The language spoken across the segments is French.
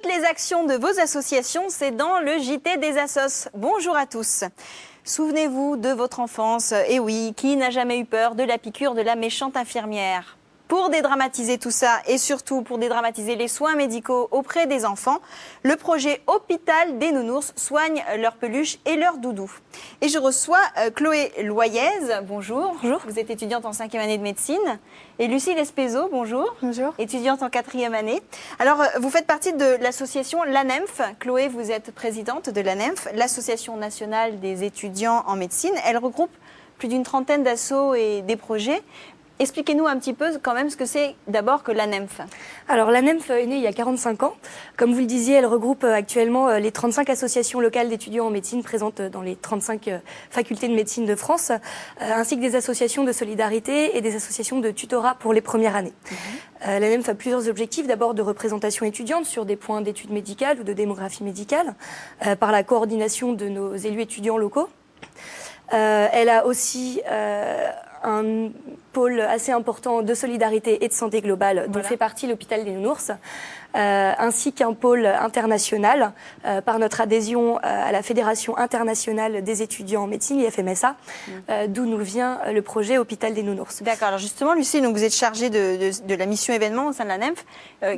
Toutes les actions de vos associations, c'est dans le JT des Assos. Bonjour à tous. Souvenez-vous de votre enfance, et oui, qui n'a jamais eu peur de la piqûre de la méchante infirmière? Pour dédramatiser tout ça et surtout pour dédramatiser les soins médicaux auprès des enfants, le projet Hôpital des Nounours soigne leurs peluches et leurs doudous. Et je reçois Chloé Loyaise, bonjour. Bonjour. Vous êtes étudiante en 5e année de médecine. Et Lucie Lespezo, bonjour. Bonjour. Étudiante en 4e année. Alors, vous faites partie de l'association l'ANEMF. Chloé, vous êtes présidente de l'ANEMF, l'Association nationale des étudiants en médecine. Elle regroupe plus d'une trentaine d'assos et des projets. Expliquez-nous un petit peu quand même ce que c'est d'abord que l'ANEMF. Alors l'ANEMF est née il y a 45 ans. Comme vous le disiez, elle regroupe actuellement les 35 associations locales d'étudiants en médecine présentes dans les 35 facultés de médecine de France, ainsi que des associations de solidarité et des associations de tutorat pour les premières années. L'ANEMF a plusieurs objectifs, d'abord de représentation étudiante sur des points d'études médicales ou de démographie médicale, par la coordination de nos élus étudiants locaux. Elle a aussi un pôle assez important de solidarité et de santé globale dont fait partie l'hôpital des Nounours, ainsi qu'un pôle international par notre adhésion à la Fédération internationale des étudiants en médecine, l'IFMSA, d'où nous vient le projet Hôpital des Nounours. D'accord, alors justement Lucie, donc vous êtes chargée de la mission événement au sein de l'ANEMF.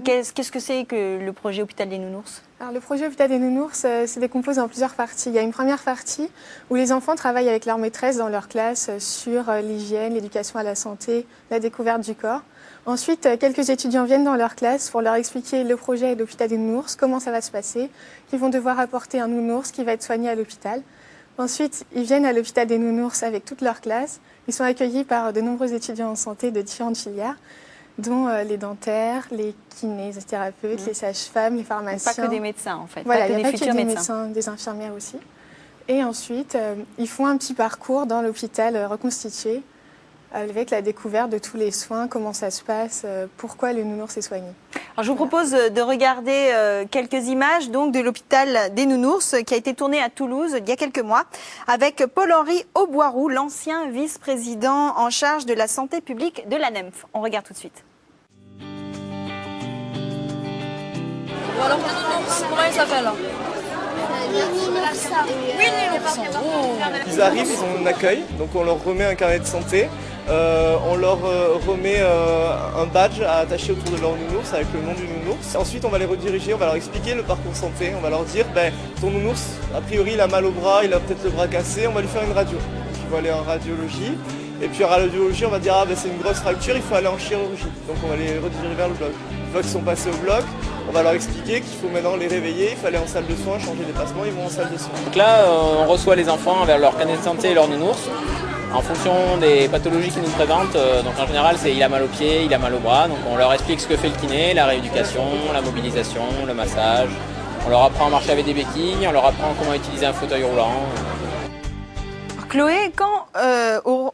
Qu'est-ce que c'est que le projet Hôpital des Nounours ? Alors, le projet Hôpital des Nounours se décompose en plusieurs parties. Il y a une première partie où les enfants travaillent avec leur maîtresse dans leur classe sur l'hygiène, l'éducation à la santé, la découverte du corps. Ensuite, quelques étudiants viennent dans leur classe pour leur expliquer le projet de l'Hôpital des Nounours, comment ça va se passer, qu'ils vont devoir apporter un nounours qui va être soigné à l'hôpital. Ensuite, ils viennent à l'Hôpital des Nounours avec toute leur classe. Ils sont accueillis par de nombreux étudiants en santé de différentes filières, dont les dentaires, les kinésithérapeutes, les sages-femmes, les pharmaciens. Pas que des médecins en fait, voilà, pas que il n'y a des pas que futurs des médecins. des infirmières aussi. Et ensuite, ils font un petit parcours dans l'hôpital reconstitué avec la découverte de tous les soins, comment ça se passe, pourquoi le nounours est soigné. Alors, je vous propose de regarder quelques images donc, de l'hôpital des Nounours qui a été tourné à Toulouse il y a quelques mois avec Paul-Henri Auboiroux, l'ancien vice-président en charge de la santé publique de l'ANEMF. On regarde tout de suite. Bon alors le nounours, comment il s'appelle? Ils arrivent, ils ont un accueil, donc on leur remet un carnet de santé, on leur remet un badge à attacher autour de leur nounours avec le nom du nounours. Ensuite on va les rediriger, on va leur expliquer le parcours santé, on va leur dire ton nounours, a priori il a mal au bras, il a peut-être le bras cassé, on va lui faire une radio. Donc il va aller en radiologie, et puis en radiologie on va dire c'est une grosse fracture, il faut aller en chirurgie. Donc on va les rediriger vers le bloc. Une fois qu'ils sont passés au bloc, on va leur expliquer qu'il faut maintenant les réveiller, il faut aller en salle de soins, changer d'espacement, ils vont en salle de soins. Donc là, on reçoit les enfants vers leur carnet de santé et leur nounours en fonction des pathologies qu'ils nous présentent. Donc en général, c'est il a mal aux pieds, il a mal au bras. Donc on leur explique ce que fait le kiné, la rééducation, la mobilisation, le massage. On leur apprend à marcher avec des béquilles, on leur apprend comment utiliser un fauteuil roulant. Chloé, quand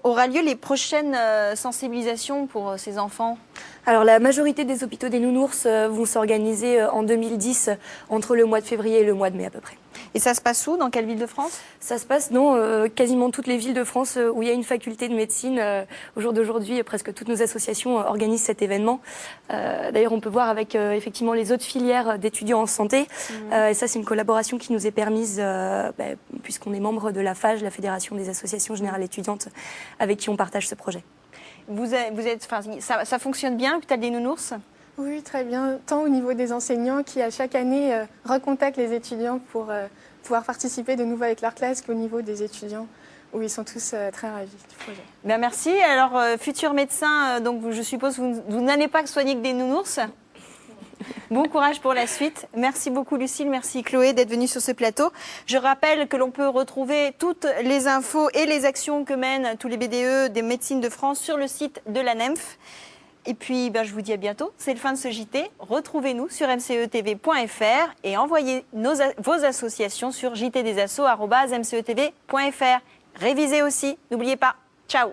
aura lieu les prochaines sensibilisations pour ces enfants ? Alors la majorité des hôpitaux des Nounours vont s'organiser en 2010 entre le mois de février et le mois de mai à peu près. Et ça se passe où? Dans quelle ville de France? Ça se passe dans quasiment toutes les villes de France où il y a une faculté de médecine. Au jour d'aujourd'hui, presque toutes nos associations organisent cet événement. D'ailleurs, on peut voir avec effectivement les autres filières d'étudiants en santé. Et ça, c'est une collaboration qui nous est permise puisqu'on est membre de la FAGE, la Fédération des associations générales étudiantes, avec qui on partage ce projet. Ça fonctionne bien, l'hôpital des Nounours? Oui, très bien. Tant au niveau des enseignants qui, à chaque année, recontactent les étudiants pour pouvoir participer de nouveau avec leur classe, qu'au niveau des étudiants, où ils sont tous très ravis du projet. Bien, merci. Alors, futur médecin, donc je suppose que vous n'allez pas soigner que des nounours. Bon courage pour la suite. Merci beaucoup Lucille, merci Chloé d'être venue sur ce plateau. Je rappelle que l'on peut retrouver toutes les infos et les actions que mènent tous les BDE des médecines de France sur le site de l'ANEMF. Et puis, je vous dis à bientôt. C'est le fin de ce JT. Retrouvez-nous sur mcetv.fr et envoyez vos associations sur jtdesasso@mcetv.fr. Révisez aussi, n'oubliez pas. Ciao.